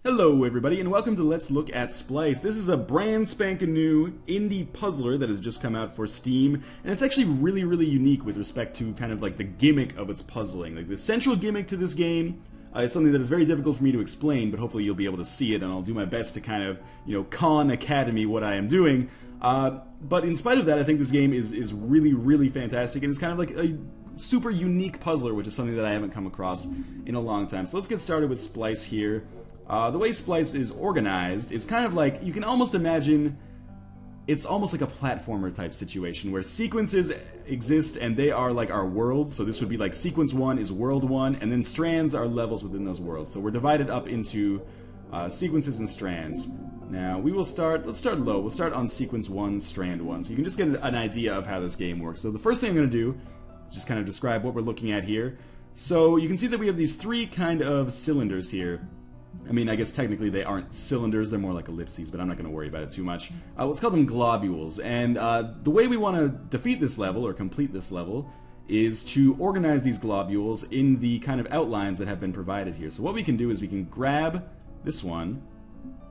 Hello everybody and welcome to Let's Look at Splice. This is a brand spanking new indie puzzler that has just come out for Steam, and it's actually really unique with respect to kind of like the gimmick of its puzzling. Like the central gimmick to this game is something that is very difficult for me to explain, but hopefully you'll be able to see it, and I'll do my best to kind of, Khan Academy what I am doing. But in spite of that, I think this game is really fantastic, and it's kind of like a super unique puzzler, which is something that I haven't come across in a long time. So let's get started with Splice here. The way Splice is organized is kind of like, you can almost imagine, it's almost like a platformer type situation where sequences exist and they are like our worlds. So this would be like sequence 1 is world 1, and then strands are levels within those worlds. So we're divided up into sequences and strands. Now we will start, let's start low, we'll start on sequence 1, strand 1. So you can just get an idea of how this game works. So the first thing I'm going to do is just kind of describe what we're looking at here. So you can see that we have these three kind of cylinders here. I mean, I guess technically they aren't cylinders, they're more like ellipses, but I'm not going to worry about it too much. Let's call them globules, and the way we want to defeat this level, or complete this level, is to organize these globules in the kind of outlines that have been provided here. So what we can do is we can grab this one,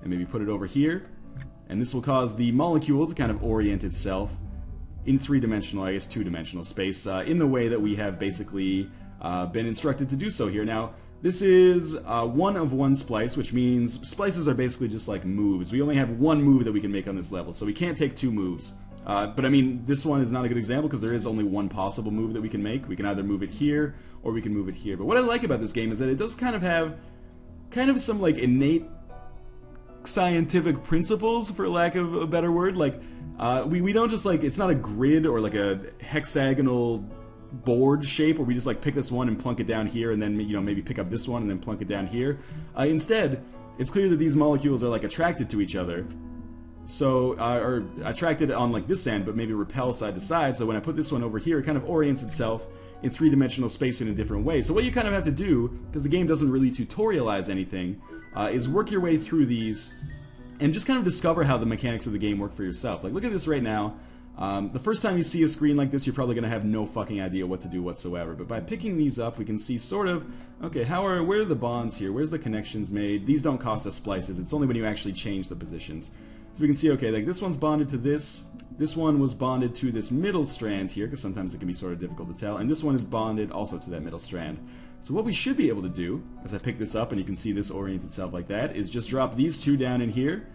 and maybe put it over here, and this will cause the molecule to kind of orient itself in three-dimensional, I guess two-dimensional space, in the way that we have basically been instructed to do so here. Now, this is one of one splice, which means splices are basically just like moves. We only have one move that we can make on this level, so we can't take two moves. But I mean, this one is not a good example because there is only one possible move that we can make. We can either move it here, or we can move it here. But what I like about this game is that it does kind of have some like innate scientific principles, for lack of a better word. Like, we don't just like, it's not a grid or like a hexagonal board shape where we just like pick this one and plunk it down here, and then maybe pick up this one and then plunk it down here. Instead, it's clear that these molecules are like attracted to each other, so or attracted on like this end, but maybe repel side to side. So when I put this one over here, it kind of orients itself in three-dimensional space in a different way. So what you kind of have to do, because the game doesn't really tutorialize anything, is work your way through these and just kind of discover how the mechanics of the game work for yourself. Like, look at this right now. The first time you see a screen like this, you're probably going to have no fucking idea what to do whatsoever. But by picking these up, we can see sort of, okay, where are the bonds here? Where's the connections made? These don't cost us splices. It's only when you actually change the positions. So we can see, okay, like this one's bonded to this. This one was bonded to this middle strand here, because sometimes it can be sort of difficult to tell. And this one is bonded also to that middle strand. So what we should be able to do, as I pick this up and you can see this orient itself like that, is just drop these two down in here.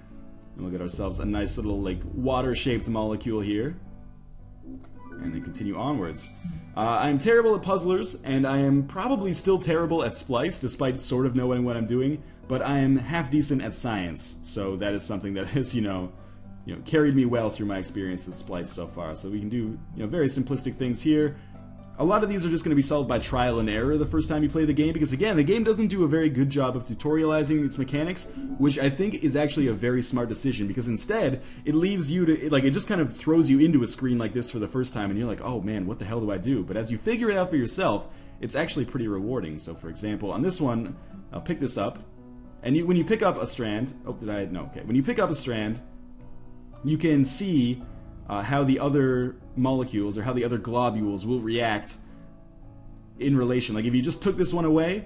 And we'll get ourselves a nice little like water-shaped molecule here, and then continue onwards. I'm terrible at puzzlers, and I am probably still terrible at Splice, despite sort of knowing what I'm doing, but I am half decent at science, so that is something that has, carried me well through my experience with Splice so far. So we can do, very simplistic things here. A lot of these are just going to be solved by trial and error the first time you play the game, because again, the game doesn't do a very good job of tutorializing its mechanics, which I think is actually a very smart decision, because instead, it leaves you to, like, it just kind of throws you into a screen like this for the first time, and you're like, oh man, what the hell do I do? But as you figure it out for yourself, it's actually pretty rewarding. So for example, on this one, I'll pick this up, and when you pick up a strand, when you pick up a strand, you can see how the other molecules, or how the other globules will react in relation. Like if you just took this one away,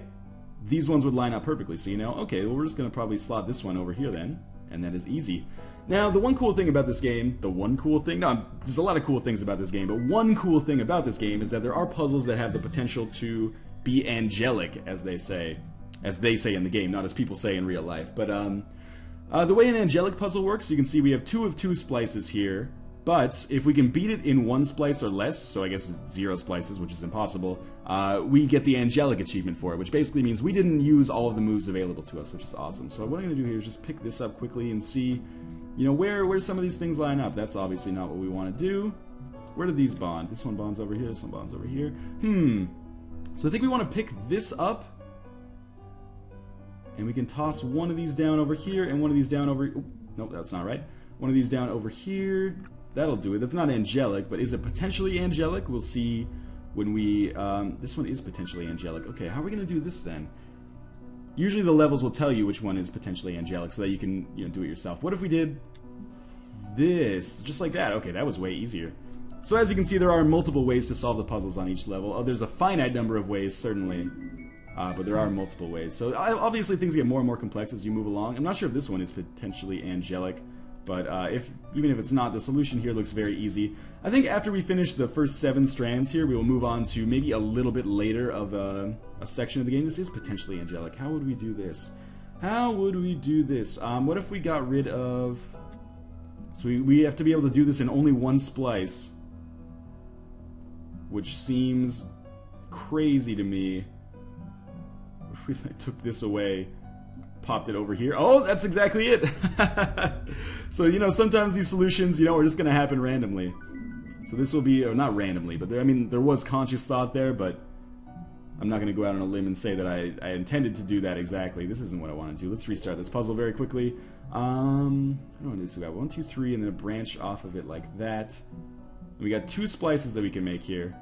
these ones would line up perfectly. So okay, well we're just going to probably slot this one over here then, and that is easy. Now the one cool thing about this game, there's a lot of cool things about this game, but one cool thing about this game is that there are puzzles that have the potential to be angelic, as they say in the game, not as people say in real life. But the way an angelic puzzle works, you can see we have 2 of 2 splices here. But if we can beat it in 1 splice or less, so I guess it's 0 splices, which is impossible, we get the angelic achievement for it, which basically means we didn't use all of the moves available to us, which is awesome. So what I'm going to do here is just pick this up quickly and see, where some of these things line up. That's obviously not what we want to do. Where do these bond? This one bonds over here, this one bonds over here. So I think we want to pick this up, and we can toss one of these down over here, and one of these down over... Nope, that's not right. One of these down over here. That'll do it. That's not angelic, but is it potentially angelic? We'll see when we... this one is potentially angelic. Okay, how are we going to do this then? Usually the levels will tell you which one is potentially angelic so that you can do it yourself. What if we did this? Just like that. Okay, that was way easier. So as you can see, there are multiple ways to solve the puzzles on each level. Oh, there's a finite number of ways, certainly. but there are multiple ways. So obviously things get more and more complex as you move along. I'm not sure if this one is potentially angelic, but even if it's not, the solution here looks very easy. I think after we finish the first 7 strands here, we will move on to maybe a little bit later of a section of the game. This is potentially angelic. How would we do this? How would we do this? What if we got rid of... So we have to be able to do this in only one splice, which seems crazy to me. If I took this away, popped it over here. Oh, that's exactly it. So, you know, sometimes these solutions, you know, are just going to happen randomly. So this will be, or not randomly, but there, I mean, there was conscious thought there, but I'm not going to go out on a limb and say that I intended to do that exactly. This isn't what I want to do. Let's restart this puzzle very quickly. I don't want to do this. We got 1, 2, 3, and then a branch off of it like that. And we got 2 splices that we can make here.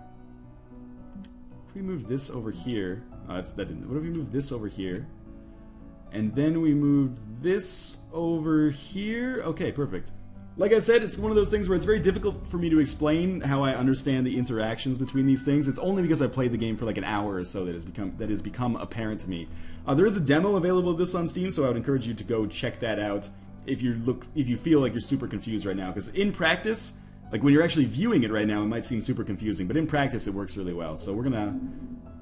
If we move this over here, that didn't. What if we move this over here? And then we moved this over here. Okay, perfect. Like I said, it's one of those things where it's very difficult for me to explain how I understand the interactions between these things. It's only because I played the game for like an hour or so that has become apparent to me. There is a demo available of this on Steam, so I would encourage you to go check that out if you feel like you're super confused right now. Because in practice, like when you're actually viewing it right now, it might seem super confusing, but in practice it works really well. So we're gonna...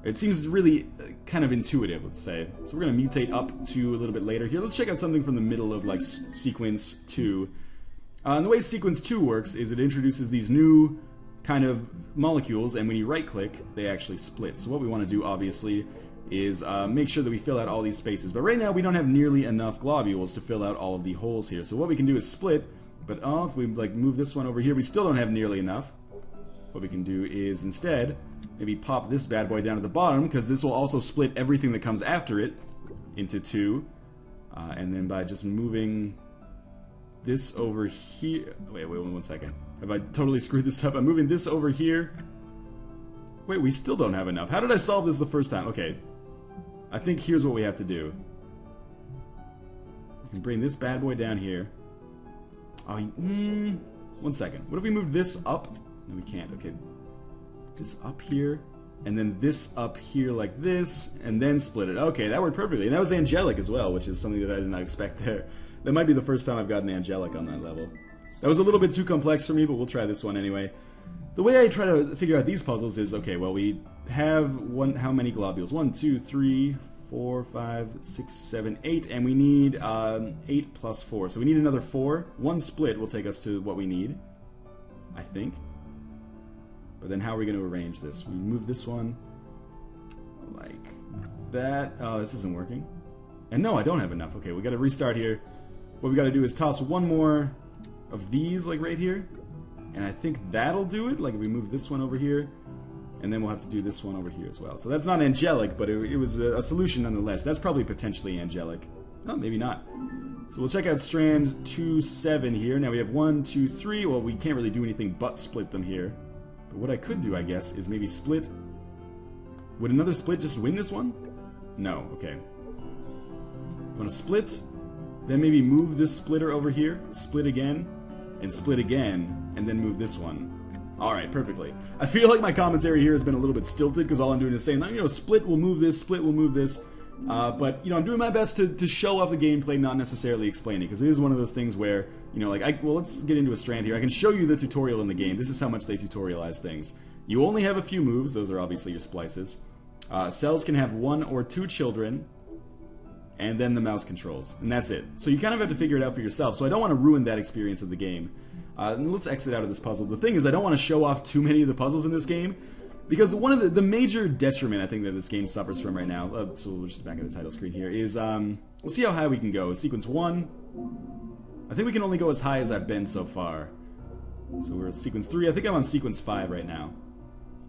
It seems really kind of intuitive, let's say. So we're gonna mutate up to a little bit later here. Let's check out something from the middle of like sequence 2. And the way sequence 2 works is it introduces these new kind of molecules, and when you right-click, they actually split. So what we want to do, obviously, is make sure that we fill out all these spaces. But right now, we don't have nearly enough globules to fill out all of the holes here. So what we can do is split, but if we like move this one over here, we still don't have nearly enough. What we can do is instead maybe pop this bad boy down at the bottom, because this will also split everything that comes after it into 2. And then by just moving this over here... Wait, 1 second. Have I totally screwed this up? I'm moving this over here. Wait, we still don't have enough. How did I solve this the first time? Okay. I think here's what we have to do. We can bring this bad boy down here. Oh, 1 second. What if we move this up? No, we can't. Okay. This up here, and then this up here like this, and then split it. Okay, that worked perfectly. And that was angelic as well, which is something that I did not expect there. That might be the first time I've gotten angelic on that level. That was a little bit too complex for me, but we'll try this one anyway. The way I try to figure out these puzzles is, okay, well, we have how many globules? 1, 2, 3, 4, 5, 6, 7, 8, and we need 8 plus 4. So we need another 4. 1 split will take us to what we need, I think. But then how are we going to arrange this? We move this one like that. Oh, this isn't working. And no, I don't have enough. Okay, we got to restart here. What we got to do is toss 1 more of these, like right here. And I think that'll do it. Like if we move this one over here, and then we'll have to do this one over here as well. So that's not angelic, but it was a solution nonetheless. That's probably potentially angelic. Oh, maybe not. So we'll check out strand 2-7 here. Now we have 1, 2, 3. Well, we can't really do anything but split them here. But what I could do, I guess, is maybe split. Would another split just win this one? No. Okay. I'm gonna split, then maybe move this splitter over here, split again, and then move this one. Alright, perfectly. I feel like my commentary here has been a little bit stilted, because all I'm doing is saying, you know, split will move this, split will move this. But, you know, I'm doing my best to show off the gameplay, not necessarily explain it, because it is one of those things where, you know, like, well, let's get into a strand here. I can show you the tutorial in the game. This is how much they tutorialize things. You only have a few moves. Those are obviously your splices. Cells can have 1 or 2 children, and then the mouse controls, and that's it. So you kind of have to figure it out for yourself, so I don't want to ruin that experience of the game. Let's exit out of this puzzle. The thing is, I don't want to show off too many of the puzzles in this game, because one of the major detriment I think that this game suffers from right now, so we're just back at the title screen here, is, we'll see how high we can go. Sequence 1, I think we can only go as high as I've been so far. So we're at sequence 3, I think I'm on sequence 5 right now.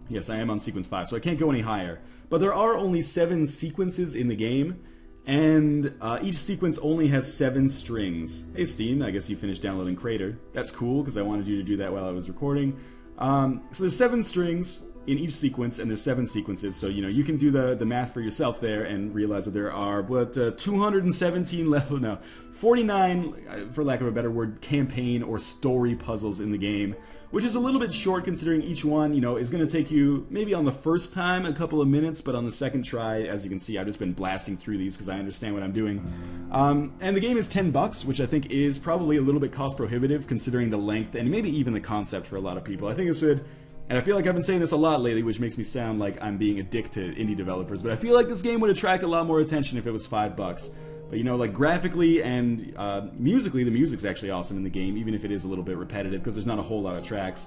Yes, I am on sequence 5, so I can't go any higher. But there are only 7 sequences in the game, and each sequence only has 7 strings. Hey Steam, I guess you finished downloading Crater. That's cool, because I wanted you to do that while I was recording. So there's 7 strings. in each sequence, and there's 7 sequences, so you can do the math for yourself there and realize that there are 217 level, no, 49, for lack of a better word, campaign or story puzzles in the game, which is a little bit short considering each one, is going to take you maybe on the first time a couple of minutes, but on the second try, as you can see, I've just been blasting through these because I understand what I'm doing. And the game is $10, which I think is probably a little bit cost prohibitive considering the length and maybe even the concept for a lot of people. I think it's good. And I feel like I've been saying this a lot lately, which makes me sound like I'm being a dick to indie developers, but I feel like this game would attract a lot more attention if it was $5. But like graphically and musically, the music's actually awesome in the game, even if it is a little bit repetitive because there's not a whole lot of tracks.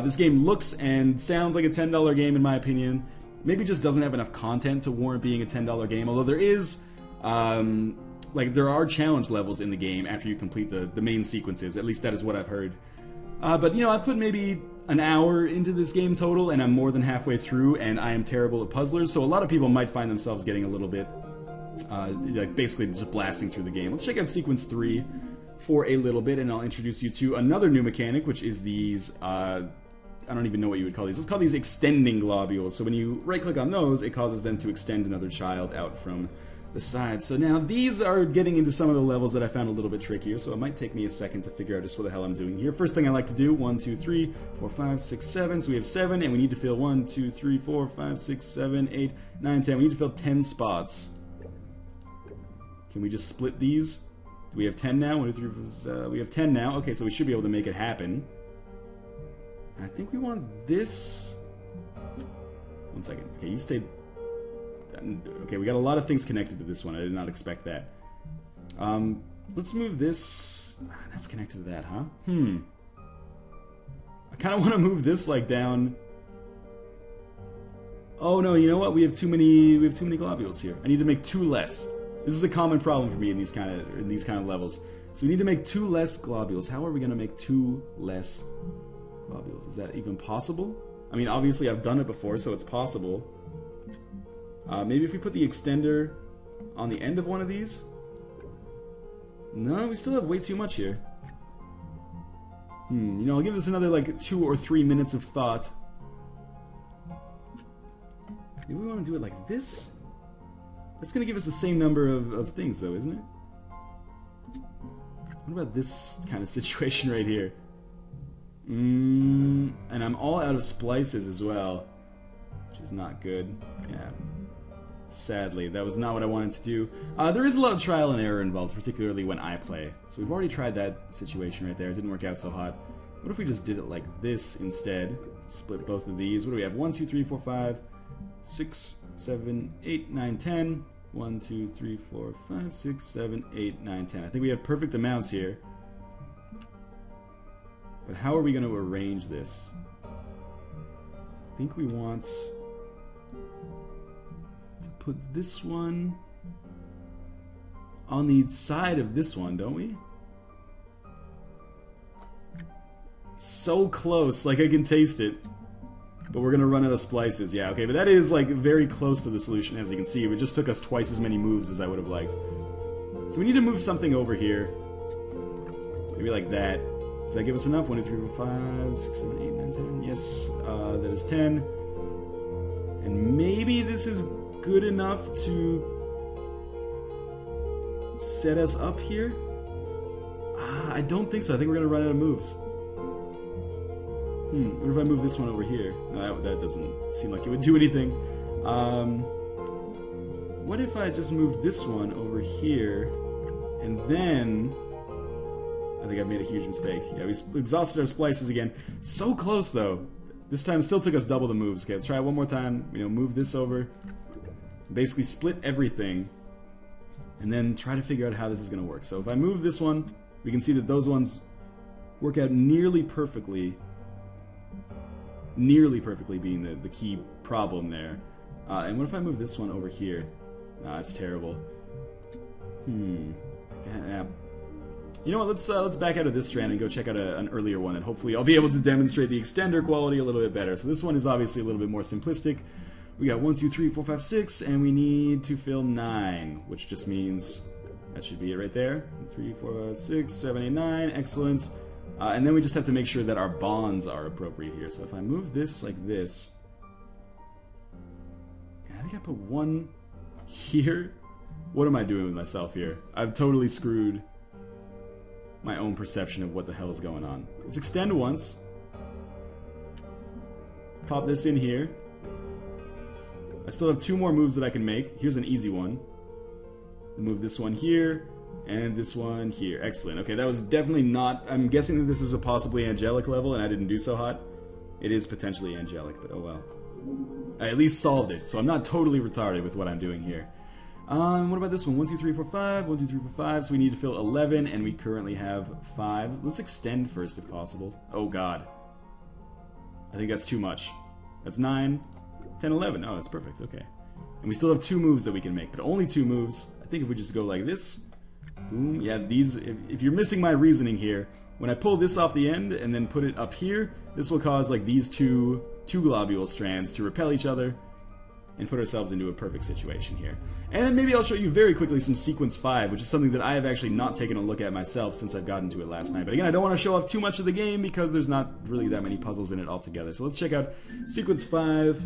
This game looks and sounds like a $10 game in my opinion. Maybe just doesn't have enough content to warrant being a $10 game, although there is, there are challenge levels in the game after you complete the main sequences. At least that is what I've heard. But I've put maybe an hour into this game total, and I'm more than halfway through, and I am terrible at puzzlers, so a lot of people might find themselves getting a little bit basically just blasting through the game. Let's check out sequence 3 for a little bit, and I'll introduce you to another new mechanic, which is these, I don't even know what you would call these. Let's call these extending globules. So when you right-click on those, it causes them to extend another child out from the side. So now these are getting into some of the levels that I found a little bit trickier, so it might take me a second to figure out just what the hell I'm doing here. First thing I like to do, 1, 2, 3, 4, 5, 6, 7. So we have 7, and we need to fill 1, 2, 3, 4, 5, 6, 7, 8, 9, 10. We need to fill 10 spots. Can we just split these? Do we have 10 now? 1, 2, 3, 4, we have 10 now. Okay, so we should be able to make it happen. I think we want this. 1 second. Okay, you stayed. Okay, we got a lot of things connected to this one. I did not expect that. Let's move this. That's connected to that, huh? I kind of want to move this down. Oh no, you know what? We have too many globules here. I need to make 2 less. This is a common problem for me in these kind of levels. So we need to make 2 less globules. How are we going to make 2 less globules? Is that even possible? I mean, obviously I've done it before, so it's possible. Maybe if we put the extender on the end of one of these? No, we still have way too much here. I'll give this another 2 or 3 minutes of thought. Maybe we want to do it like this? That's going to give us the same number of things, though, isn't it? What about this kind of situation right here? And I'm all out of splices as well, which is not good. Yeah. Sadly, that was not what I wanted to do. There is a lot of trial and error involved, particularly when I play. So we've already tried that situation right there. It didn't work out so hot. What if we just did it like this instead? Split both of these. What do we have? 1, 2, 3, 4, 5, 6, 7, 8, 9, 10. 1, 2, 3, 4, 5, 6, 7, 8, 9, 10. I think we have perfect amounts here. But how are we going to arrange this? I think we want to put this one on the side of this one, don't we? So close, I can taste it. But we're going to run out of splices. Yeah, okay, but that is, very close to the solution, as you can see. It just took us twice as many moves as I would have liked. So we need to move something over here. Maybe like that. Does that give us enough? 1, 2, 3, 4, 5, 6, 7, 8, 9, 10. Yes, that is 10. And maybe this is good enough to set us up here? I don't think so. I think we're going to run out of moves. What if I move this one over here? No, that doesn't seem like it would do anything. What if I just moved this one over here, and then... I think I've made a huge mistake. Yeah, we exhausted our splices again. So close, though. This time still took us double the moves. Okay, let's try it one more time. Move this over. Basically split everything, and then try to figure out how this is going to work. So if I move this one, we can see that those ones work out nearly perfectly. Nearly perfectly being the key problem there. And what if I move this one over here? Nah, it's terrible. Yeah. You know what, let's back out of this strand and go check out an earlier one, and hopefully I'll be able to demonstrate the extender quality a little bit better. So this one is obviously a little bit more simplistic. We got 1, 2, 3, 4, 5, 6, and we need to fill 9, which just means that should be it right there. 3, 4, 5, 6, 7, 8, 9, excellent. And then we just have to make sure that our bonds are appropriate here. So if I move this like this, think I put one here. What am I doing with myself here? I've totally screwed my own perception of what the hell is going on. Let's extend once. Pop this in here. I still have 2 more moves that I can make. Here's an easy one. Move this one here, and this one here. Excellent. Okay, that was definitely not... I'm guessing that this is a possibly angelic level, and I didn't do so hot. It is potentially angelic, but oh well. I at least solved it, so I'm not totally retarded with what I'm doing here. What about this one? 1, 2, 3, 4, 5. 1, 2, 3, 4, 5. So we need to fill 11, and we currently have 5. Let's extend first, if possible. Oh, God. I think that's too much. That's 9, 10, 11. Oh, that's perfect. Okay. And we still have 2 moves that we can make, but only 2 moves. I think if we just go like this, boom. Yeah, these... If you're missing my reasoning here, when I pull this off the end and then put it up here, this will cause like these two globule strands to repel each other and put ourselves into a perfect situation here. And then maybe I'll show you very quickly some Sequence 5, which is something that I have actually not taken a look at myself since I've gotten to it last night. But again, I don't want to show off too much of the game because there's not really that many puzzles in it altogether. So let's check out Sequence 5,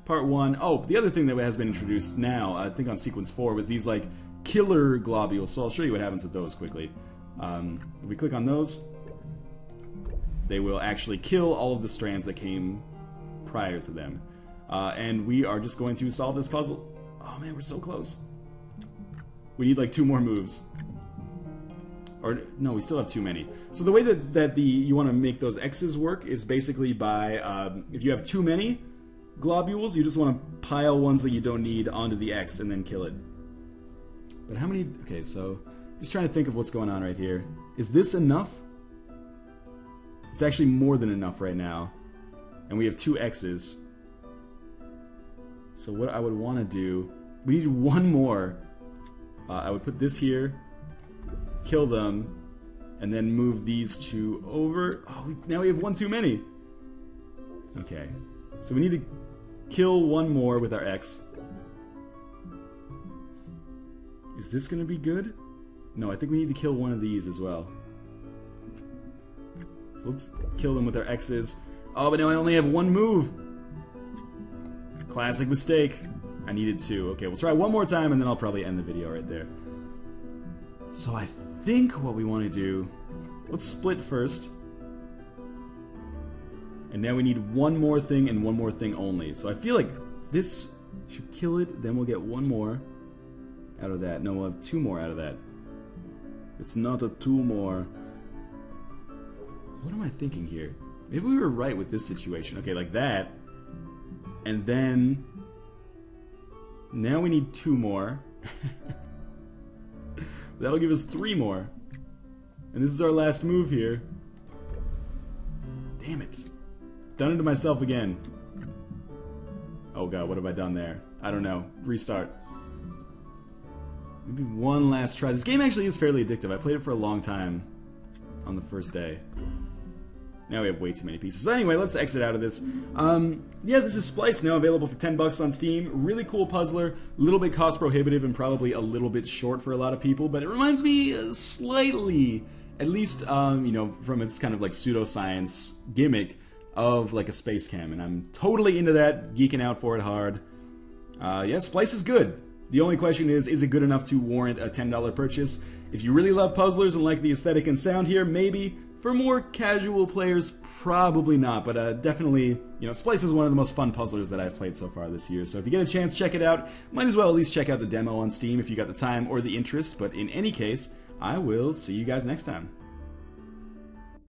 Part 1. Oh, the other thing that has been introduced now, I think on Sequence 4, was these like killer globules. So I'll show you what happens with those quickly. If we click on those, they will actually kill all of the strands that came prior to them. And we are just going to solve this puzzle. Oh man, we're so close. We need like 2 more moves. Or, no, we still have too many. So the way that you want to make those X's work is basically by, if you have too many globules, you just want to pile ones that you don't need onto the X and then kill it. But how many... Okay, so just trying to think of what's going on right here. Is this enough? It's actually more than enough right now. And we have 2 X's. So what I would want to do... We need 1 more. I would put this here, kill them, and then move these 2 over. Oh, now we have 1 too many. Okay. So we need to kill 1 more with our X. Is this going to be good? No, I think we need to kill 1 of these as well. So let's kill them with our X's. Oh, but now I only have 1 move. Classic mistake. I needed 2. Okay, we'll try 1 more time and then I'll probably end the video right there. So I think what we want to do... Let's split first. And now we need 1 more thing and 1 more thing only. So I feel like this should kill it. Then we'll get 1 more out of that. No, we'll have 2 more out of that. It's not a 2 more. What am I thinking here? Maybe we were right with this situation. Okay, like that. And then... Now we need 2 more. That'll give us 3 more. And this is our last move here. Damn it. Done it to myself again. Oh god, what have I done there? I don't know. Restart. Maybe 1 last try. This game actually is fairly addictive. I played it for a long time on the first day. Now we have way too many pieces. So anyway, let's exit out of this. Yeah, this is Splice, now available for $10 on Steam. Really cool puzzler, a little bit cost prohibitive and probably a little bit short for a lot of people, but it reminds me slightly, at least, you know, from its kind of like pseudoscience gimmick of like a space cam, and I'm totally into that, geeking out for it hard. Yeah, Splice is good. The only question is it good enough to warrant a $10 purchase? If you really love puzzlers and like the aesthetic and sound here, maybe. For more casual players, probably not, but definitely, you know, Splice is one of the most fun puzzlers that I've played so far this year, so if you get a chance, check it out. Might as well at least check out the demo on Steam if you got the time or the interest, but in any case, I will see you guys next time.